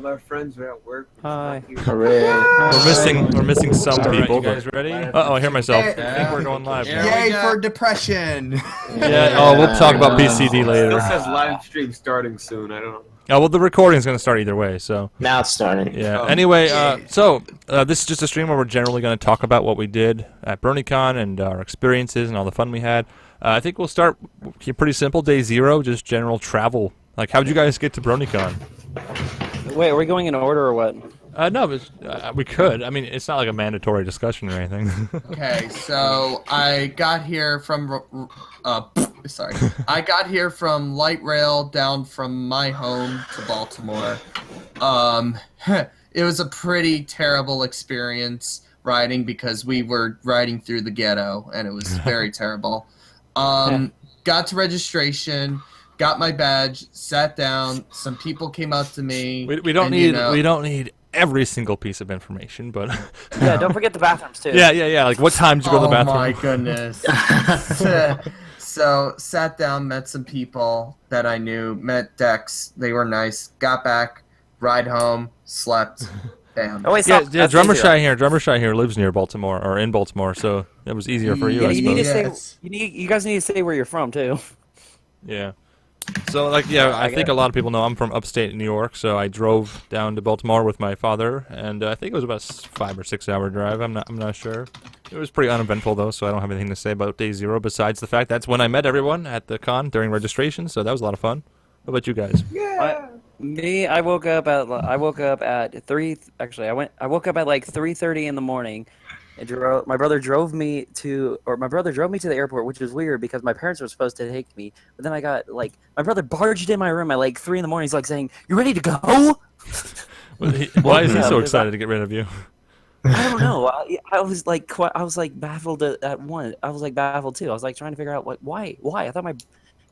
All our friends are at work. Hi. Hooray. We're missing some people. You guys But... ready? Uh-oh, I hear myself. Yeah. I think we're going live. Yay for depression! Yeah. Oh, we'll talk about PCD later. This says live stream starting soon. I don't know. Oh, well, the recording's going to start either way, so... Now it's starting. Yeah. Oh. Anyway, this is just a stream where we're generally going to talk about what we did at BronyCon and our experiences and all the fun we had. I think we'll start pretty simple. Day 0, just general travel. Like, how'd you guys get to BronyCon? Wait, are we going in order or what? No, but, we could. I mean, it's not like a mandatory discussion or anything. Okay, so I got here from I got here from light rail down from my home to Baltimore. It was a pretty terrible experience riding because we were riding through the ghetto and it was very terrible. Got to registration, got my badge, sat down. Some people came up to me. We don't need every single piece of information, but Yeah, don't forget the bathrooms too. yeah. Like, what time did you go to the bathroom? Oh my goodness. So sat down, met some people that I knew, met Dex. They were nice. Got back, ride home, slept. Bam. Oh wait, Yeah, stop. yeah. That's easier. Drummer Shy here lives near Baltimore or in Baltimore, so that was easier for you. Yeah, I you need to suppose. say. You guys need to say where you're from too. Yeah. So, like, yeah, I think a lot of people know I'm from upstate New York, so I drove down to Baltimore with my father, and I think it was about a 5 or 6 hour drive. I'm not sure. It was pretty uneventful though, so I don't have anything to say about Day 0 besides the fact that's when I met everyone at the con during registration. So that was a lot of fun. How about you guys? I woke up at 3. Actually, I woke up at like 3:30 in the morning. My brother drove me to the airport, which is weird because my parents were supposed to take me. But then my brother barged in my room at like 3 in the morning. He's like saying, "You ready to go?" Why is he so excited to get rid of you? I don't know. I was like baffled at one. I was like baffled too. I was like trying to figure out why. I thought my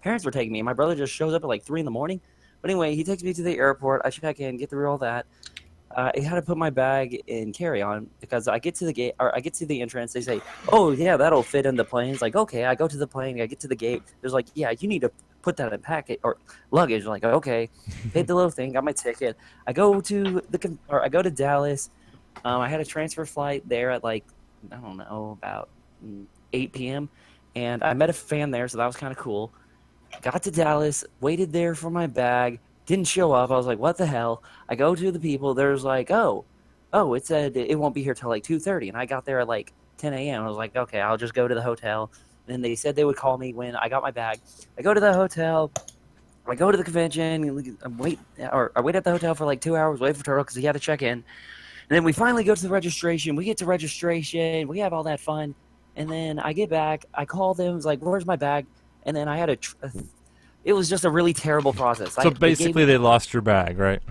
parents were taking me. My brother just shows up at like 3 in the morning. But anyway, he takes me to the airport. I check in, get through all that. I had to put my bag in carry-on because I get to the gate, or I get to the entrance. They say, "Oh yeah, that'll fit in the plane." It's like, okay. I go to the plane. I get to the gate. There's like, "Yeah, you need to put that in packet or luggage." I'm like, okay. Paid the little thing. Got my ticket. I go to Dallas. I had a transfer flight there at like, I don't know, about 8 p.m. And I met a fan there, so that was kind of cool. Got to Dallas, waited there for my bag. Didn't show up. I was like, what the hell? I go to the people. There's like, oh, it said it won't be here till like 2:30. And I got there at like 10 a.m. I was like, okay, I'll just go to the hotel. And they said they would call me when I got my bag. I go to the hotel. I go to the convention. I wait at the hotel for like 2 hours, wait for Turtle because he had to check in. And then we finally go to the registration. We get to registration. We have all that fun. And then I get back. I call them. It's like, where's my bag? And then I had it was just a really terrible process. So basically, they lost your bag, right?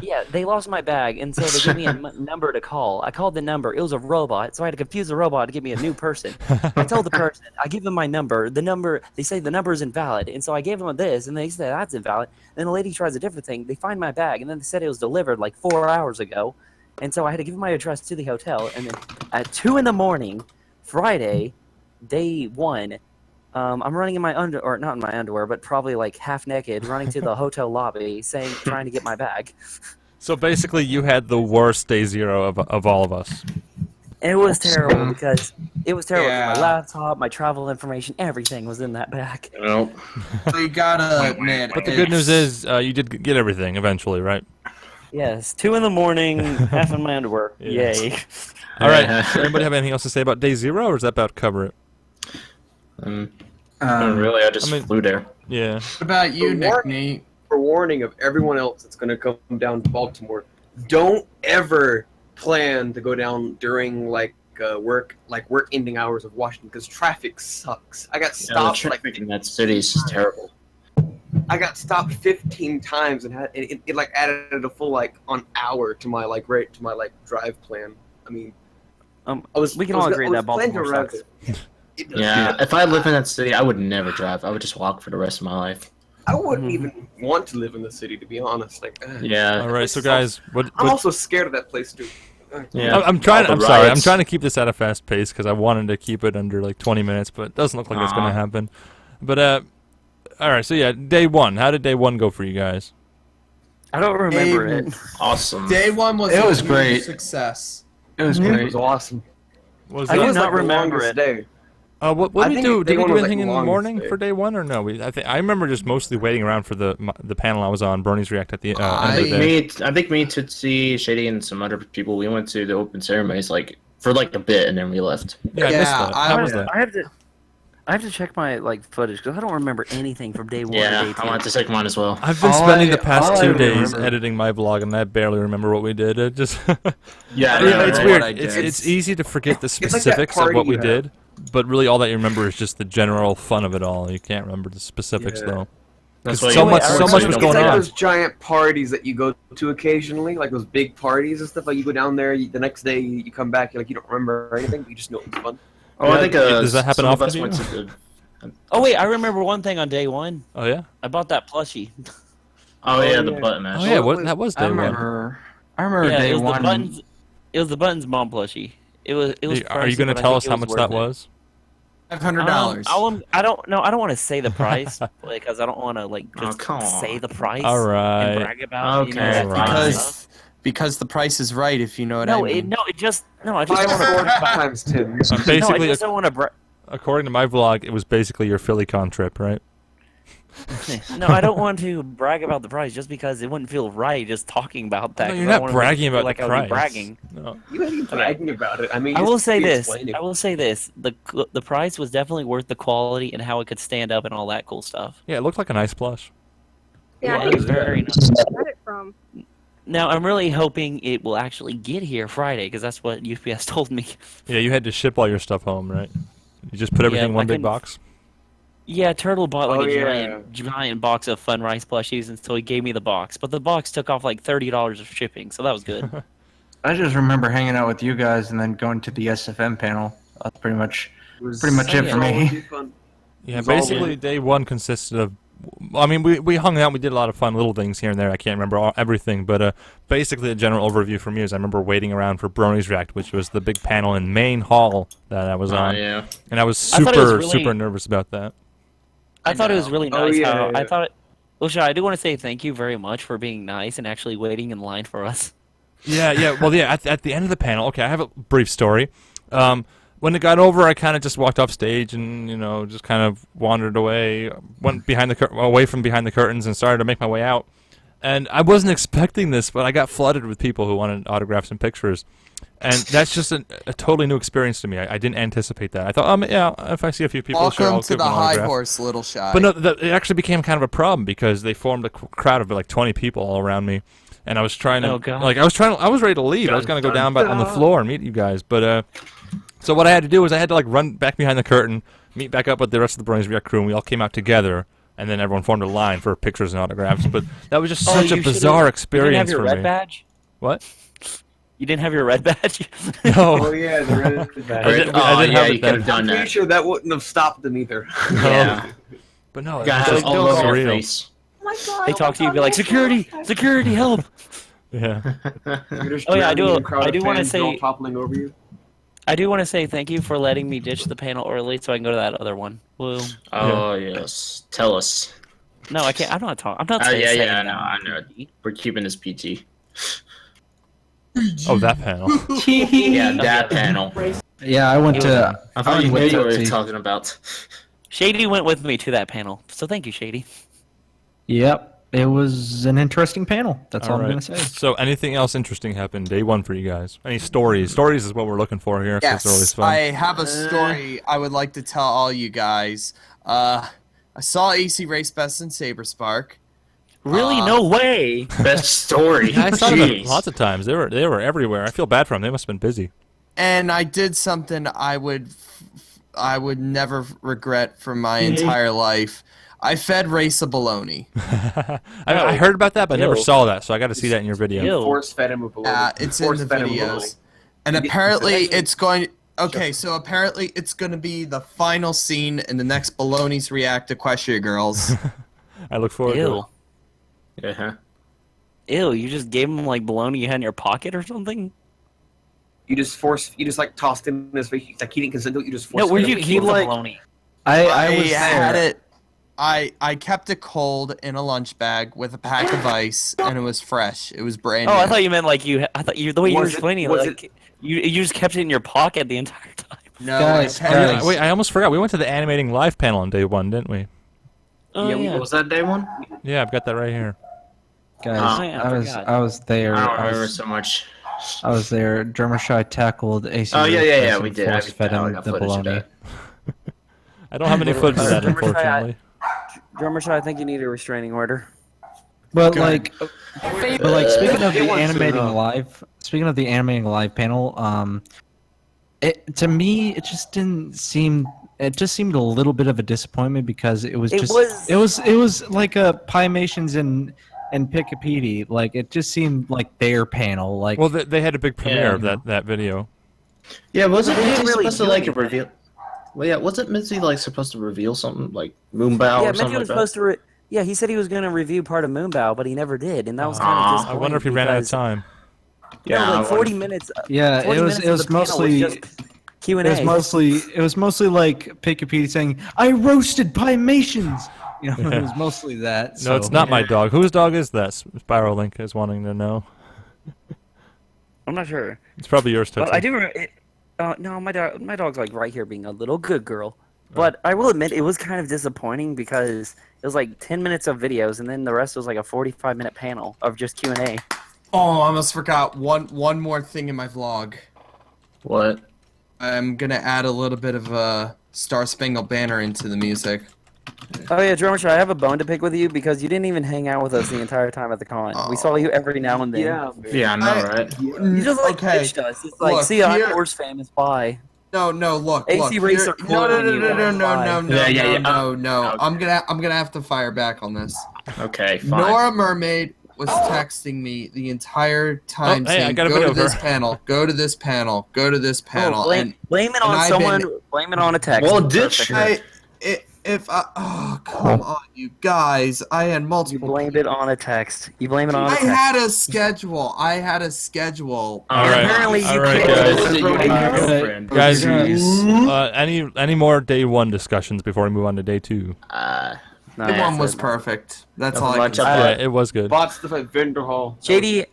Yeah, they lost my bag, and so they gave me a number to call. I called the number. It was a robot, so I had to confuse the robot to give me a new person. I told the person, I give them my number. The number, they say the number is invalid, and so I gave them this, and they said that's invalid. Then the lady tries a different thing. They find my bag, and then they said it was delivered like 4 hours ago, and so I had to give them my address to the hotel. And then at 2 in the morning, Friday, Day 1. I'm running in my not in my underwear, but probably like half naked, running to the hotel lobby, trying to get my bag. So basically, you had the worst Day 0 of all of us. It was terrible because Yeah. my laptop, my travel information, everything was in that bag. Nope. So you gotta admit. But the good news is, you did get everything eventually, right? Yes, 2 in the morning, half in my underwear. Yes. Yay! All right. Does anybody have anything else to say about Day 0, or is that about cover it? Really, I just flew there. Yeah. What about you, Nick? For warning of everyone else that's going to come down to Baltimore, don't ever plan to go down during work ending hours of Washington because traffic sucks. I got The stopped traffic in that city is terrible. I got stopped 15 times and it added a full an hour to my drive plan. I mean, we can all agree that Baltimore sucks. Yeah, if I lived in that city, I would never drive. I would just walk for the rest of my life. I wouldn't even want to live in the city, to be honest. Yeah. All right, so guys, I'm also scared of that place too. Yeah. I'm sorry. I'm trying to keep this at a fast pace because I wanted to keep it under like 20 minutes, but it doesn't look like it's going to happen. But all right, so yeah, Day 1. How did Day 1 go for you guys? I don't remember Day- it. Awesome. Day one was It a was huge great. success. It was It great. was awesome. Was I It do that, was not like the remember longest it. day. what I did we think do? day Did we one do was, like, anything in the longest morning day. for day one or no? I remember just mostly waiting around for the panel I was on, Brony's React at the end I of think the day. I think me, Tootsie, Shady, and some other people. We went to the open ceremonies like for like a bit, and then we left. Yeah, I missed Yeah, that. I How was- was that? I have to check my footage because I don't remember anything from day 1 or Yeah, day 2. I wanted to take mine as well. I've been All spending I- the past all I 2 days remember- editing my vlog, and I barely remember what we did. It just Yeah, yeah, it's what weird. I did. It's easy to forget the like that specifics of party what we you did, but really all that you remember is just the general fun of it all. You can't remember the specifics Yeah. though. That's Because why so you much- record so so much you was don't going It's like on. those giant parties that you go to occasionally, like those big parties and stuff. Like you go down there, the next day you come back, you're like you don't remember anything, but you just know it was fun. Oh, I Yeah, think does that happen some of often us to went you? to the. Oh wait, I remember one thing on day 1. Oh yeah. I bought that plushie. Oh yeah, the yeah. butt match. Oh yeah. What That was I day one. remember. I remember Yeah, day it was one. the buttons. It was the buttons mom plushie. It was. Are you going to tell us how much that was? $500. I don't know. I don't want to say the price because I don't want to like just come say on. the price All and right. brag about. Okay, that right. kind of stuff. Because the price is right, if you know what I No, mean. I just don't want to brag about. times 10. No, I Basically, just don't want to brag. according to my vlog, it was basically your PhillyCon trip, right? No, I don't want to brag about the price just because it wouldn't feel right just talking about that. No, 'cause you're I not wanna make it bragging feel about like the I price. would be bragging. No. You ain't even bragging about it. I mean, I will just say be this. explaining. I will say this. The price was definitely worth the quality and how it could stand up and all that cool stuff. Yeah, it looked like a nice plush. Yeah, Yeah, I it think was that's very where nice. I got it from. Now I'm really hoping it will actually get here Friday because that's what UPS told me. Yeah, you had to ship all your stuff home, right? You just put everything in I one big couldn't- box. Yeah, Turtle bought like Oh, a yeah. giant box of Fun Rice plushies, and so he gave me the box. But the box took off like $30 of shipping, so that was good. I just remember hanging out with you guys and then going to the SFM panel. That's pretty much. It was Pretty much it for me. so fun. Yeah, was all basically day one consisted of. I mean, we hung out. We did a lot of fun little things here and there. I can't remember everything, but basically a general overview for me is I remember waiting around for Brony's React, which was the big panel in main hall that I was Oh on, yeah. and I was I thought it was super really- super nervous about that. I thought it was really Oh, nice yeah, how yeah, I yeah. thought. Well, I do want to say thank you very much for being nice and actually waiting in line for us. Yeah. Well, yeah. At the end of the panel, okay, I have a brief story. When it got over, I kind of just walked off stage and just kind of wandered away, went away from behind the curtains and started to make my way out. And I wasn't expecting this, but I got flooded with people who wanted autographs and pictures. And that's just a totally new experience to me. I didn't anticipate that. I thought, yeah, if I see a few people, sure, I'll Welcome to give the them an high autograph. horse, little shy. But no, it actually became kind of a problem because they formed a crowd of like 20 people all around me, and I was trying to, Oh, God. I was ready to leave. I was gonna go down on the floor and meet you guys, but so what I had to do was I had to like run back behind the curtain, meet back up with the rest of the Brony's React crew, and we all came out together, and then everyone formed a line for pictures and autographs. But that was just such a you bizarre should've- experience You for didn't have your red me. badge? What? You didn't have your red badge? Oh No, yeah, the red I badge. didn't Oh have yeah, it you could then. have done I'm pretty that. sure that wouldn't have stopped them either. Yeah. but no, it Got was it just all over your surreal. face. Oh my god. They talk to you, be like, security, security, help. Yeah. You're just Oh, yeah, I drowning do- in a crowd I of do wanna fans, they're all say- toppling over you. I do want to say thank you for letting me ditch the panel early so I can go to that other one. Woo. Oh yes. Tell us. No, I can't. I'm not talking. I'm not Oh, saying yeah, saying yeah, that. no, I know. We're keeping this PT. Oh, that panel. Yeah, that panel. Yeah, I went to. I thought you knew went what we to- were talking about. Shady went with me to that panel, so thank you, Shady. Yep, it was an interesting panel. That's all I'm right. gonna say. So, anything else interesting happened day one for you guys? Any stories? Stories is what we're looking for here. 'Cause they're always Yes, fun. I have a story I would like to tell all you guys. I saw AC Race Best in Saber Spark. Really? No way. Best story. Yeah, I saw them Jeez. lots of times. They were everywhere. I feel bad for them. They must have been busy. And I did something I would never regret for my entire life. I fed Race a bologna. I heard about that, but I never Ew. saw that. So I got to see that in your video. Ew. Force fed him with bologna. It's in Force the fed him with bologna. videos. And You get- apparently so actually- it's going. Okay, so apparently it's going to be the final scene in the next Baloney's React Equestria Girls. I look forward to it. Ew. Yeah. Ew, you just gave him like bologna you had in your pocket or something? You just like tossed him in his face. Like he didn't consent to it. You just forced No, where'd fed you him. keep the like- bologna? I was had there. it. I kept it cold in a lunch bag with a pack of ice, and it was fresh. It was brand new. Oh, I thought you meant like you. I thought you the way you were Was it- explaining it, was like you just kept it in your pocket the entire time. No, Guys, I guys. Wait, I almost forgot. We went to the animating live panel on day 1, didn't we? Oh, yeah, yeah. what was that day one? Yeah, I've got that right here. Guys, Oh, yeah, I I was forgot. I was there. I don't I remember was, so much. I was there. Drummer Shy tackled AC. Oh yeah, Rufus we and did. Force fed I him got the footage of bologna. that. I don't have any footage of that, Drummer Shy, unfortunately. Drummer Shot, I think you need a restraining order. But Good. like speaking of It the wants to animating know. live panel, it to me it just didn't seem. It just seemed a little bit of a disappointment because it was It just was- it was like a Pymations and Picapedi. Like it just seemed like their panel. Like Well, they had a big premiere of Yeah. that video. Yeah, wasn't They didn't Mitzi really supposed to do like anything. reveal? Well, yeah, wasn't Mitzi like supposed to reveal something like Moonbow Yeah, or something Mitchell was like supposed to. Yeah, he said he was going to review part of Moonbow, but he never did, and that was kind Aw. of I disappointing. I wonder if he ran out of because- time. that? Yeah, I like wonder 40 if- minutes. yeah, 40 it was minutes it of was the panel mostly just Q&A. it was mostly like Picapedi saying, "I roasted Pymations." You know, Yeah. it was mostly that. No, So. it's not my dog. Whose dog is that? Spiral Link is wanting to know. I'm not sure. It's probably yours, But Tootsie. I do remember. No, my dog's like right here being a little good girl. But I will admit it was kind of disappointing because it was like 10 minutes of videos, and then the rest was like a 45-minute panel of just Q&A. Oh, I almost forgot one more thing in my vlog. What? I'm gonna add a little bit of a Star Spangled Banner into the music. Oh yeah, Drummer Shot, I have a bone to pick with you because you didn't even hang out with us the entire time at the con. We saw you every now and then. Yeah, man. Yeah, I know, right? You just like okay. pitched us. It's like, Look, see, I'm here- horse famous. Bye. No, look. AC look, Racer here- corner on you, Yeah, yeah. no. Okay. I'm gonna have to fire back on this. Okay, fine. Nora Mermaid was texting me the entire time Oh, hey, I saying, got a "Go video to of this her." panel, go to this panel, go to this panel." Oh, and blame it and on I've someone. been- Blame it on a text. Well, ditch Perfect. her. oh come on, you guys! I had You multiple. blamed it on a text. You blame it on a I text. had a schedule. All And right. apparently you All right, can't. guys. Listen, you and your girlfriend. Guys, Jeez. any more day 1 discussions before we move on to day 2? No, The yeah, one was so- perfect. That's Nothing all I much can up say. Yeah, it was good. Bought stuff at Vendor Hall. Shady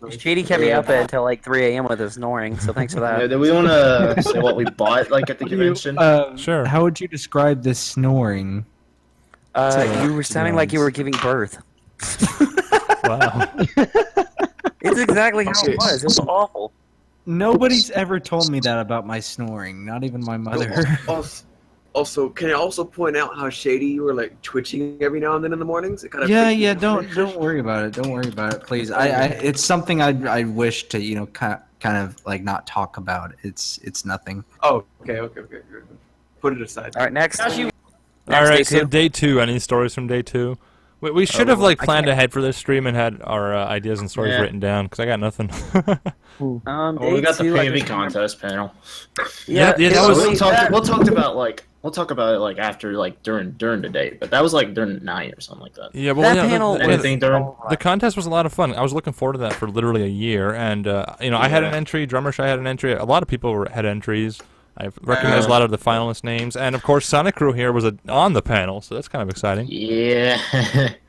kept me up until like 3 a.m. with his snoring, so thanks for Yeah, that. do we want to say what we bought like at the convention? Sure. How would you describe this snoring? You were sounding like you were giving birth. Wow. It's exactly how it was. It was awful. Nobody's ever told me that about my snoring. Not even my mother. Also, can I also point out how shady you were like twitching every now and then in the mornings? It kind of Yeah. Don't worry about it. Don't worry about it, please. I it's something I wish to kind of like not talk about. It's nothing. Oh, okay. Put it aside. All right, next. All day right, so two. day 2. Any stories from day 2? We should have like planned ahead for this stream and had our ideas and stories Yeah. written down because I got nothing. Well, Day we got the two, I PV just remember- contest panel. Yeah, it that was- We'll talk that- about it like after like during the day, but that was like during the night or something like that. Yeah, well, That panel was Anything during? The contest was a lot of fun. I was looking forward to that for literally a year, and I had an entry. Drummer Shy had an entry. A lot of people had entries. I recognized a lot of the finalist names, and of course, Sonic Crew here was on the panel, so that's kind of exciting. Yeah.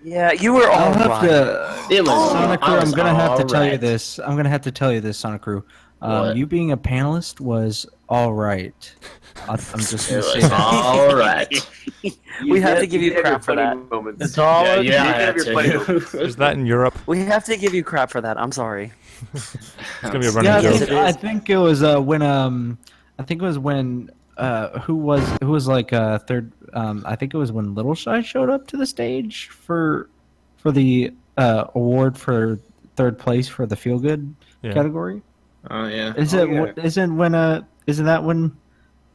Yeah, you were all I'll have right. to. It was. Sonic Crew, I I'm was gonna have to tell you alright. this. I'm gonna have to tell you this, Sonic Crew. What? You being a panelist was all right. I'm just It gonna say was that. all right. We have to give you had your crap for funny that. Moments. It's all. Yeah, You I have had your funny to. moments. Is that in Europe? We have to give you crap for that. I'm sorry. It's gonna be a running Yeah, joke. I think it was when who was like third. I think it was when Little Shy showed up to the stage for the award for third place for the feel good Yeah. category. Oh yeah. Isn't that when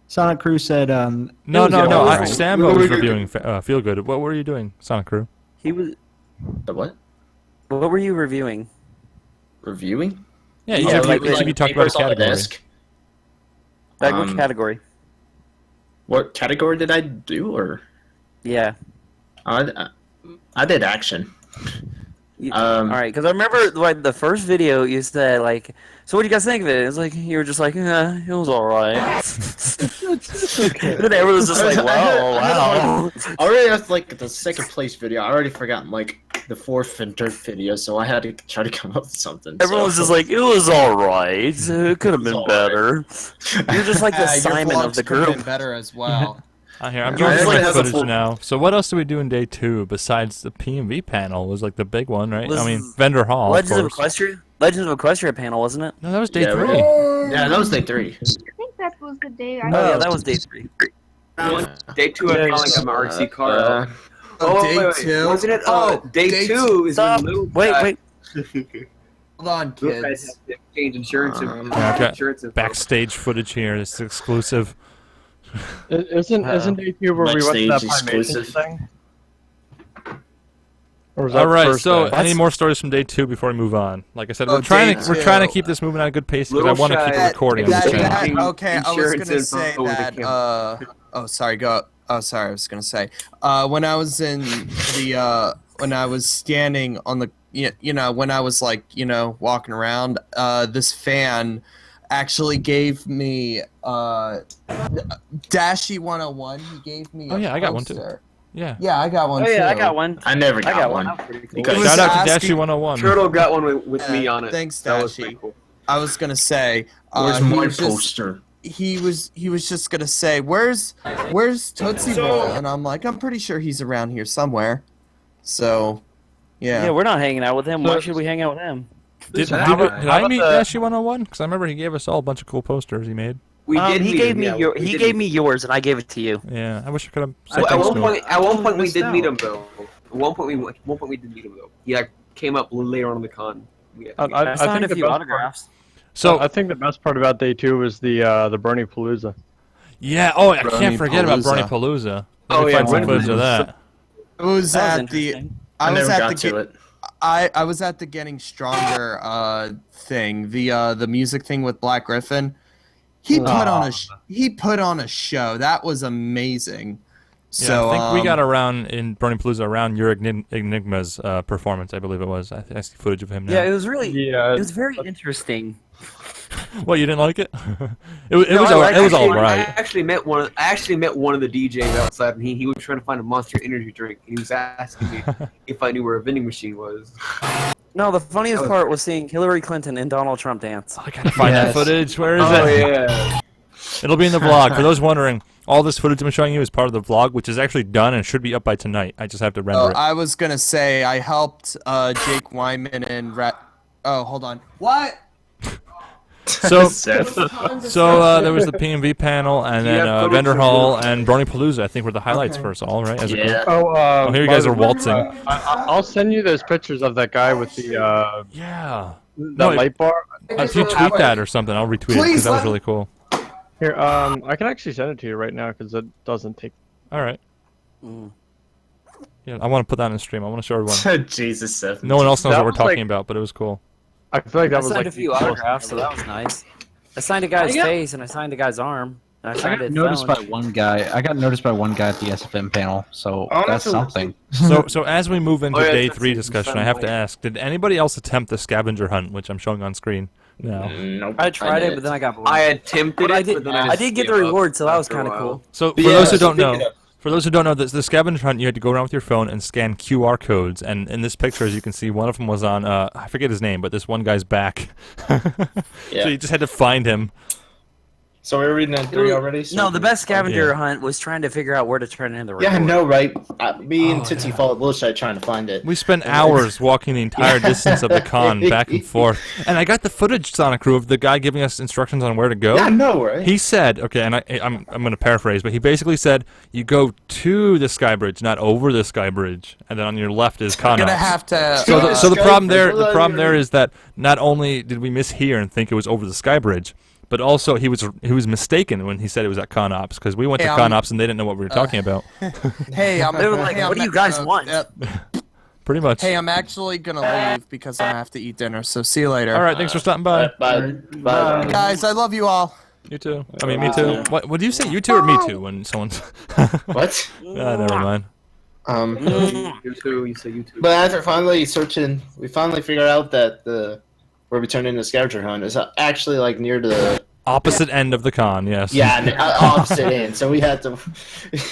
Sonic Crew said No. yeah, Sambo was reviewing Feel Good. What were you doing, Sonic Crew? He was. The what? What were you reviewing? Reviewing? Yeah, Yeah, you like talked about papers a on the category. desk. Like which Um, category? What category did I do? Or Yeah. I did action. All right, because I remember like the first video you said like, so what do you guys think of it? It's like you were just like, it was all right. Then everyone was just like, wow. I already have like the second place video. I already forgotten like the fourth and third video, so I had to try to come up with something. Everyone was just like, it was all right. It could have been better. You're just like the your Simon of vlogs the could've been group. better as well. I'm You're going just through like my has a footage full- now. So what else do we do in day 2 besides the PMV panel? Was like the big one, right? Was I mean, vendor hall, Legends of of course. Equestria? Legends of Equestria panel, wasn't it? No, that was day Yeah, 3. Yeah, that was day 3. I think that was the day I. Oh yeah, that was day 3. Day 2, I finally got my RC car out. Day wait, 2? wasn't it? Day 2 is Stop. when Lou Wait. Hold on, Lou guys kids. have to exchange insurance. Yeah, I've got insurance info. Backstage footage here. It's exclusive. Isn't day 2 where we went to that Backstage Primation exclusive. thing? Or was that All right. first So, day? any more stories from day 2 before we move on? Like I said, Oh, we're trying day to trying to two. keep this moving at a good pace because I Little want to keep shy- recording on this that- channel. that- Okay, I was Insurance gonna say info with the that. camera. Oh, sorry. Go. Oh, sorry. I was gonna say. When I was in the when I was standing on the you know when I was like walking around, this fan actually gave me Dashy 101. He gave me. Oh, yeah, I got one, too. poster. Yeah. Yeah, I got one. Oh yeah, I too. got one. I never got, got one. one. Because- was Shout out to asking- Dashy 101. Turtle got one with me on it. Thanks, That was Dashy. pretty cool. I was gonna say. Where's he my was just- poster? he was just gonna say, "Where's Tootsie Roll?" And I'm like, "I'm pretty sure he's around here somewhere." So, Yeah, yeah. we're not hanging out with him. Why should we hang out with him? Did How about- I how about meet the- Dashy 101? Because I remember he gave us all a bunch of cool posters he made. We did. He meet gave him, me yeah, your we he did gave meet- me yours, and I gave it to you. Yeah, I wish I could have said At thanks one to him. point, we missed did meet out. him though. At one point we did meet him though. He like came up later on in the con. We had to meet him. I signed a the few best autographs. So, I think the best part about day 2 was the BronyPalooza. yeah, oh, I Brony can't forget about Palooza. BronyPalooza. Oh, Let me yeah, find some Brony footage of that. It was That was at the. interesting. I was never at got the to it. I was at the Getting Stronger thing, the music thing with Black Griffin. He put on a show. That was amazing. Yeah, So I think we got around in BronyPalooza around your Enigma's performance, I believe it was. I see footage of him now. Yeah, it was really. Yeah, It was very interesting. What, you didn't like it? it was No, all, it was all I right. actually met one of the DJs outside, and he was trying to find a Monster Energy drink, and he was asking me if I knew where a vending machine was. No, the funniest part was seeing Hillary Clinton and Donald Trump dance. I gotta find that Yes. footage. Where is Oh it? yeah. It'll be in the vlog. For those wondering, all this footage I'm showing you is part of the vlog, which is actually done and should be up by tonight. I just have to render Oh, it. I was gonna say I helped Jake Wyman and Oh, hold on. What? So, Seth. there was the PMV panel, and Do you then have photos Vendor of Hall those? and BronyPalooza. I think were the highlights for us all, right? As a group. Yeah. Oh, here you guys are Marvin, waltzing. I'll send you those pictures of that guy with the Yeah. that light bar. If you tweet that or something, I'll retweet it because that was really cool. Here, I can actually send it to you right now because it doesn't take. All right. Mm. Yeah, I want to put that in the stream. I want to show everyone. Jesus, Seth. No one else knows That what we're was talking like- about, but it was cool. I feel like I that was signed like a few autographs, so that was nice. I signed a guy's face, and I signed a guy's arm. And I I signed got it. noticed by felon. one guy. I got noticed by one guy at the SFM panel, so Oh, that's that's something. So as we move into Oh, yeah, day that's 3 some discussion, fun I have to way. ask: did anybody else attempt the Scavenger Hunt, which I'm showing on screen now? Nope. I tried it, didn't. but then I got bored. I attempted But I it, did. but then I just did get the gave up reward, so that was after a kind of while. cool. So for Yeah, those who so don't know, speaking the Scavenger Hunt, you had to go around with your phone and scan QR codes. And in this picture, as you can see, one of them was on I forget his name, but this one guy's back. Yeah. So you just had to find him. So we're reading that 3 already? So No, the best scavenger Yeah. hunt was trying to figure out where to turn in the reward. Yeah, I know, right? Me and Tootsie followed bullshit trying to find it. We spent hours walking the entire distance of the con back and forth. And I got the footage, Sonic Crew, of the guy giving us instructions on where to go. Yeah, I know, right? He said, okay, and I'm going to paraphrase, but he basically said, you go to the sky bridge, not over the sky bridge, and then on your left is I'm Conox. gonna have to. So the, so the Sky problem bridge, there, what the are problem you- there is that not only did we mishear and think it was over the sky bridge, but also he was mistaken when he said it was at ConOps because we went to Hey, ConOps and they didn't know what we were talking about. Hey, I'm. They were like, hey, "What I'm do you guys uh, want?" Pretty much. Hey, I'm actually gonna leave because I have to eat dinner. So see you later. All right, thanks for stopping by. Bye. Bye. guys. I love you all. You too. I mean, me too. What do you say, you too or me too when someone's? What? Never mind. You too. You say you too. But after finally searching, we finally figured out that where we turned into Scavenger Hunt is actually like near the Opposite end of the con, yes. opposite end. So we had to.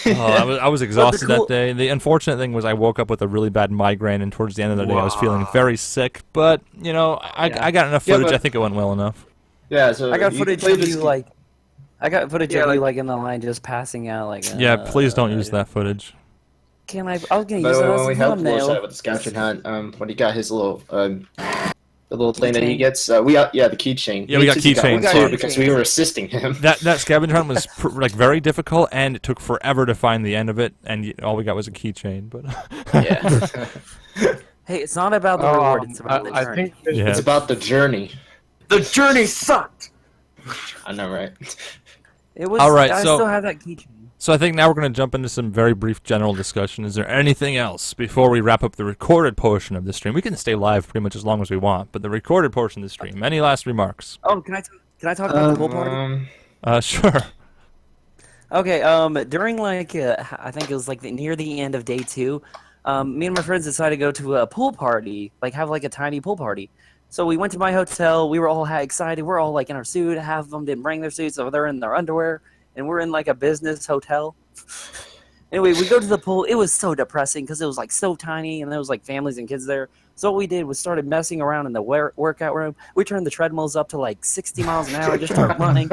I was exhausted that day. The unfortunate thing was I woke up with a really bad migraine, and towards the end of the day I was feeling very sick. But you know, I got enough footage. I think it went well enough. Yeah, so I got footage of you like. I got footage of like- you like in the line just passing out like. Yeah, please don't use that footage. Can I? I was gonna By use the way, that when as we a helped Little thumbnail. Shot with the Scavenger Hunt, when he got his little the little thing that he gets, the keychain. Yeah, we got Too, keychains. too because we were assisting him. That scavenger hunt was like very difficult, and it took forever to find the end of it, and all we got was a keychain. But Yeah. Hey, it's not about the reward. It's about the I journey. think yeah. It's about the journey. The journey sucked. I know, right? It was. All right, I so- still have that keychain. So I think now we're going to jump into some very brief general discussion. Is there anything else before we wrap up the recorded portion of the stream? We can stay live pretty much as long as we want, but the recorded portion of the stream. Any last remarks? Oh, can I talk about the pool party? Sure. Okay. During like I think it was like near the end of day 2, me and my friends decided to go to a pool party, like have like a tiny pool party. So we went to my hotel. We were all excited. We're all like in our suit. Half of them didn't bring their suits, so they're in their underwear. And we're in like a business hotel. Anyway, we go to the pool. It was so depressing because it was like so tiny, and there was like families and kids there. So what we did was started messing around in the workout room. We turned the treadmills up to like 60 miles an hour, just started running.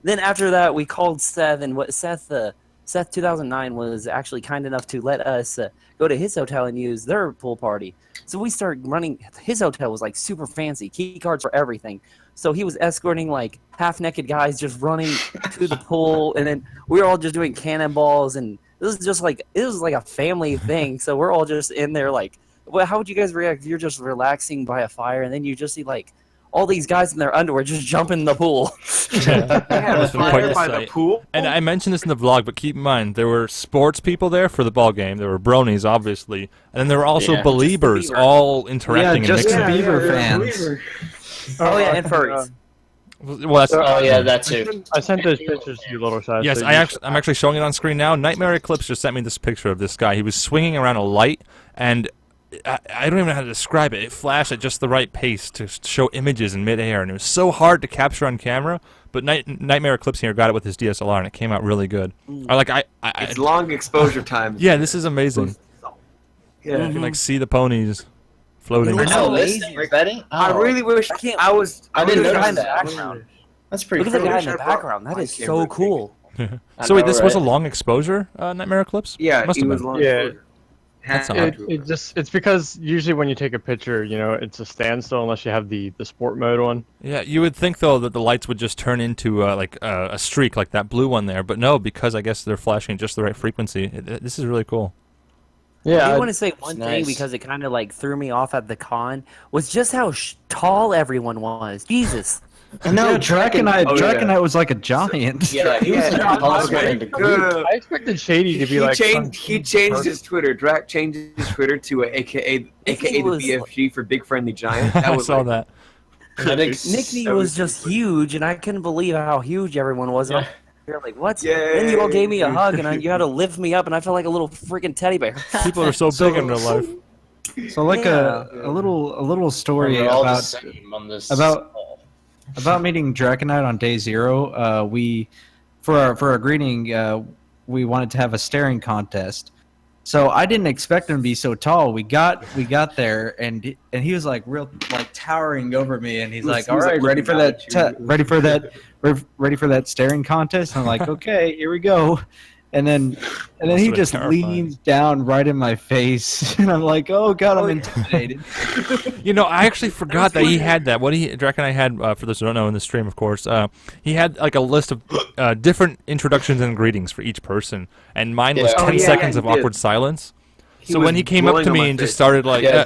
Then after that, we called Seth, and Seth 2009 was actually kind enough to let us go to his hotel and use their pool party. So we started running. His hotel was like super fancy, key cards for everything. So he was escorting like half-naked guys just running to the pool, and then we were all just doing cannonballs, and it was like a family thing. So we're all just in there like, well, how would you guys react if you're just relaxing by a fire, and then you just see like all these guys in their underwear just jump in the pool? That was quite Fire the by the sight. pool. And I mentioned this in the vlog, but keep in mind, there were sports people there for the ball game. There were bronies, obviously. And then there were also Yeah. believers all interacting and Justin mixing. Bieber fans. Oh yeah, and furries. Well, that's, Oh yeah, that too. I sent those pictures to you, Little Shy. yes, so I'm actually showing it on screen now. Nightmare Eclipse just sent me this picture of this guy. He was swinging around a light, and I don't even know how to describe it. It flashed at just the right pace to show images in midair, and it was so hard to capture on camera. But Nightmare Eclipse here got it with his DSLR, and it came out really good. It's long exposure time. Yeah, this is amazing. Yeah. You can like see the ponies floating. It looks I know amazing. this thing, Betty. I really wish I can't- I was. I didn't Look at the guy in notice the that. background. That's pretty Look at the cool. guy in the Sure, bro. background. That My is camera so big. cool. So wait, this was a right? long exposure, Nightmare Eclipse? Yeah, Must it have was been. long Yeah. exposure. That's Had odd. to. it's because usually when you take a picture, you know, it's a standstill unless you have the sport mode on. Yeah, you would think though that the lights would just turn into like a streak, like that blue one there, but no, because I guess they're flashing just the right frequency. This is really cool. I Yeah, do want to say one thing nice. because it kind of like threw me off at the con was just how tall everyone was. Jesus. I know Yeah, Draconite, Oh, yeah. Draconite was like a giant. Yeah, he was Yeah. the tallest one in the group. I expected Shady to be like. He changed his Twitter. Drac changed his Twitter to AKA the was- BFG for Big Friendly Giant. That I was saw like, that. I think Nickney That was was just pretty huge, and I couldn't believe how huge everyone was. Yeah. You're like, what? Yay. Then you all gave me a hug, and you had to lift me up, and I felt like a little freaking teddy bear. People are so big in real life. So like Yeah. a little story we're all the about same on this. about meeting Draconite on day 0. We for our greeting we wanted to have a staring contest. So I didn't expect him to be so tall. We got there and he was like towering over me, and he's like, He was, "All like, right, ready for looking that? down at you. Ready for that staring contest?" And I'm like, "Okay, here we go." And then Must he have been just terrifying. leans down right in my face, and I'm like, "Oh God, I'm intimidated." You know, I actually forgot that he had that. What Drac and I had, for those who don't know in the stream, of course, he had like a list of different introductions and greetings for each person, and mine was Yeah. 10 Oh, yeah, seconds yeah, of he did. awkward silence. He So was when he came up blowing to on me my and just face. started like, Yeah.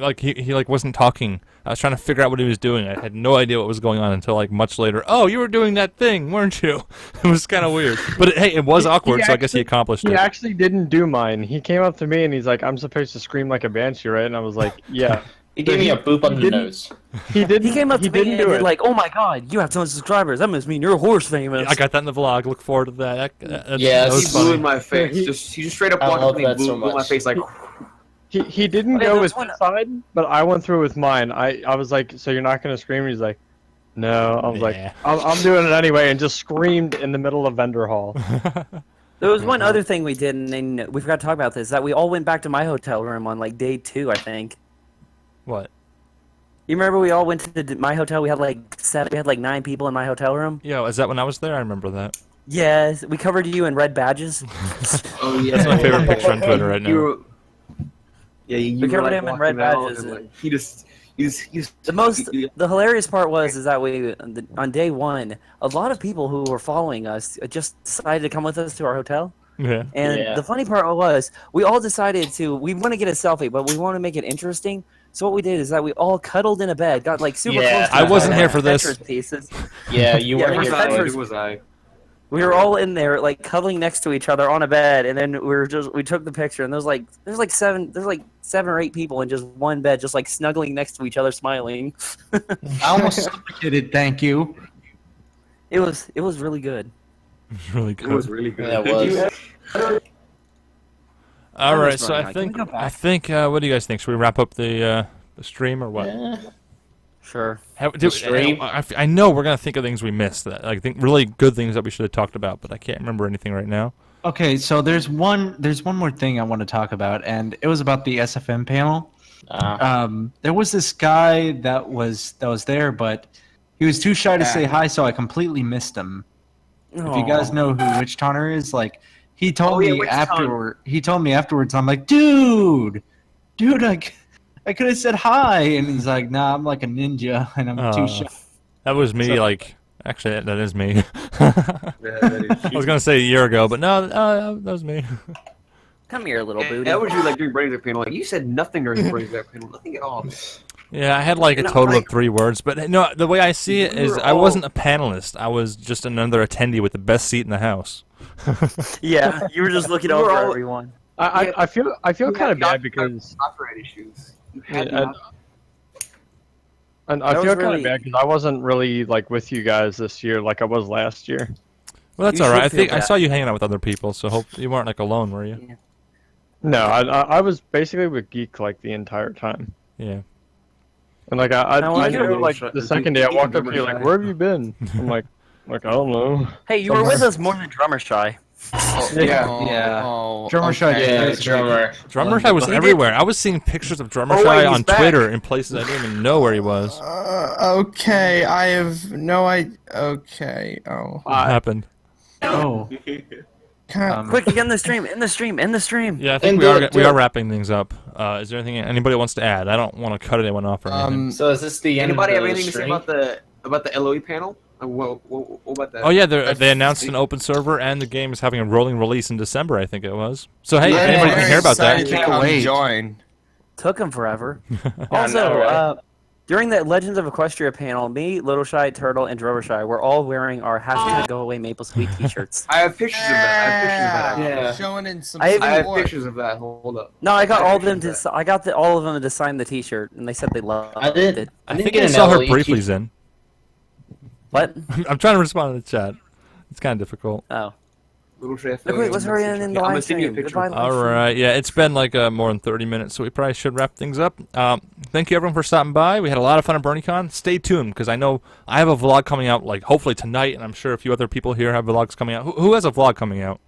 like he like wasn't talking. I was trying to figure out what he was doing. I had no idea what was going on until like much later. Oh, you were doing that thing, weren't you? It was kind of weird, but hey, it was awkward, so I guess he accomplished He it. actually didn't do mine. He came up to me and he's like, "I'm supposed to scream like a banshee, right?" And I was like, "Yeah." He gave me a boop on the didn't- nose. He didn't. He came up to me didn't and do did it. like, "Oh my God, you have tons of subscribers. That must mean you're horse famous." I got that in the vlog. Look forward to that. Yes. That He was blew funny. in my face. He- He just straight up I walked love up and that blew, so blew my much. face like. He didn't Okay, go there with was his side, but I went through with mine. I was like, so you're not gonna scream? He's like, no. I was like, Nah. I'm doing it anyway, and just screamed in the middle of vendor hall. There was one other thing we did, and then we forgot to talk about this. That we all went back to my hotel room on like day 2, I think. What? You remember we all went to my hotel? We had like 9 people in my hotel room. Yeah, is that when I was there? I remember that. Yes, we covered you in red badges. Oh yeah. That's my favorite picture on Twitter right now. You were covered like him in walking red out badges. and, like, he just The hilarious part was that on day 1, a lot of people who were following us just decided to come with us to our hotel. Yeah. And Yeah. the funny part was, we all decided we want to get a selfie, but we want to make it interesting. So what we did is that we all cuddled in a bed, got like super Yeah. close. To I each wasn't other, here for this. Tetris pieces. Yeah, you Yeah, weren't we're here friends. for It was I. We were all in there, like cuddling next to each other on a bed, and then we took the picture, and there's like 7 or 8 people in just one bed, just like snuggling next to each other, smiling. I almost suffocated. Thank you. It was really good. It's really good. It was really good. Yeah, it was. All That right, was so right. I Can we think go back? what do you guys think? Should we wrap up the stream or what? Yeah. Sure. stream? I know we're gonna think of things we missed. That I think really good things that we should have talked about, but I can't remember anything right now. Okay, so there's one more thing I want to talk about, and it was about the SFM panel. There was this guy that was there, but he was too shy to say hi, so I completely missed him. If you guys know who Witch Taunter is, like he told me Witch afterward. He told me afterwards. I'm like, dude, I could have said hi, and he's like, nah, I'm like a ninja, and I'm too shy. That was me. So- Actually, that is me. Yeah, that I was gonna say a year ago, but no, that was me. Come here, little booty. How would you like doing Brady's panel? Like you said nothing during Brady's panel, nothing at all. Yeah, I had like a No, total like- of 3 words, but no, the way I see it We is were I all- wasn't a panelist. I was just another attendee with the best seat in the house. Yeah, you were just looking We were over all- everyone. I feel kind of bad because copyright issues. You had Yeah, not- and I That feel was kind really- of bad because I wasn't really like with you guys this year like I was last year. Well, that's You all right. should I think feel I bad. saw you hanging out with other people, so hope you weren't like alone, were you? No, I was basically with Geek like the entire time. Yeah. And like I No, I I knew know. like the second day I walked up to you like, where have you been? I'm like I don't know. Hey, you were with us more than Drummer Shy. Yeah. Drummer Shy Yeah, did the drummer. Drummer Shy was He did- everywhere. I was seeing pictures of Drummer Oh, wait, Shy he's on back. Twitter in places I didn't even know where he was. Okay, I have no idea. Okay, oh. What happened? Oh, Quick, get in the stream, in the stream, in the stream. Yeah, I think And we are do it, we do are it. wrapping things up. Is there anything anybody wants to add? I don't want to cut anyone off or anything. So is this the end Anybody of have the anything to say stream? about the LOE panel? What about that? Oh yeah, they announced an open server and the game is having a rolling release in December. I think it was. So hey, if Yeah, anybody can very hear about that, excited to Can't come wait. join. Took him forever. I Also, know, right? during the Legends of Equestria panel, me, Little Shy, Turtle, and Drummer Shy were all wearing our hashtag Go Away Maple Sweet t-shirts. I have pictures of that. Yeah. Showing in some I have I have support. pictures of that. Hold up. No, I got I all have of them pictures to. I got all of them to sign the T-shirt, and they said they loved I did. it. I didn't think get I an saw her LOE briefly, key. Zen. What? I'm trying to respond to the chat. It's kind of difficult. Oh, Little chef. look, wait, let's hurry in the I'm gonna live send you a stream. picture. Goodbye, live All stream. right, yeah, it's been like more than 30 minutes, so we probably should wrap things up. Thank you everyone for stopping by. We had a lot of fun at BronyCon. Stay tuned because I know I have a vlog coming out like hopefully tonight, and I'm sure a few other people here have vlogs coming out. Who has a vlog coming out?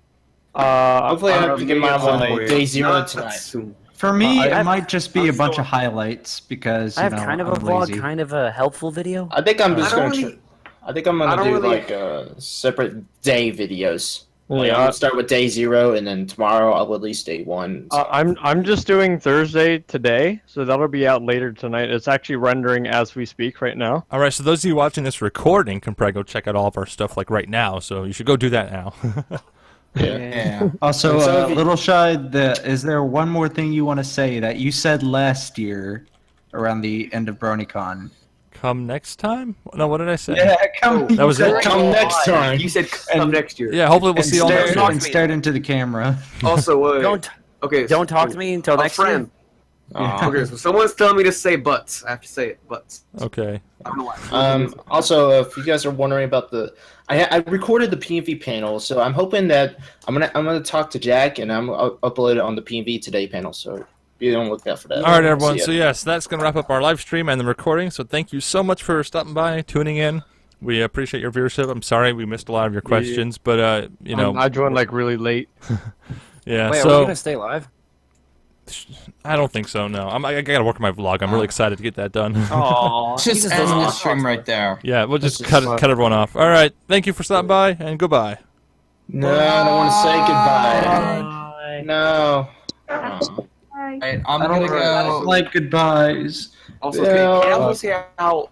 Hopefully I have to get mine on like day 0 Not tonight. soon. for me, I- it might just be a I'm bunch still- of highlights because I have you know, kind of a I'm vlog, lazy. kind of a helpful video. I think I'm just I don't gonna. really- I think I'm I gonna don't do really- like separate day videos. Like, I'm Yeah, gonna start with day 0, and then tomorrow I'll release day 1. I'm just doing Thursday today, so that'll be out later tonight. It's actually rendering as we speak right now. All right, so those of you watching this recording can probably go check out all of our stuff like right now. So you should go do that now. Yeah. Also, And so if you- Little Shy, is there one more thing you want to say that you said last year around the end of BronyCon? Come next time? No, what did I say? come. That was it? Come next time. You said come next year. Yeah, hopefully we'll And see you all next stare, year. and stared into the camera. Also, Don't okay. don't talk to me until a next friend. Aw. Okay, so someone's telling me to say butts. I have to say it, butts. Okay. I don't know why. Also, if you guys are wondering about I recorded the PNV panel, so I'm hoping that I'm gonna talk to Jack and I'll upload it on the PNV Today panel. So be on the lookout for that. All right, everyone. See ya. So yes, that's going to wrap up our live stream and the recording. So thank you so much for stopping by, tuning in. We appreciate your viewership. I'm sorry we missed a lot of your questions, but you know, I joined like really late. yeah. Wait, are we so gonna stay live? I don't think so. No, I got to work on my vlog. I'm really excited to get that done. Aw. Just just end doesn't the want to stream talk. right there. Yeah, we'll just This is cut fun. everyone off. All right. Thank you for stopping by, and goodbye. No, I don't want to say goodbye. No. Aw. Bye. Right, I'm I gonna don't go. like goodbyes. Also, Yeah. can I also see how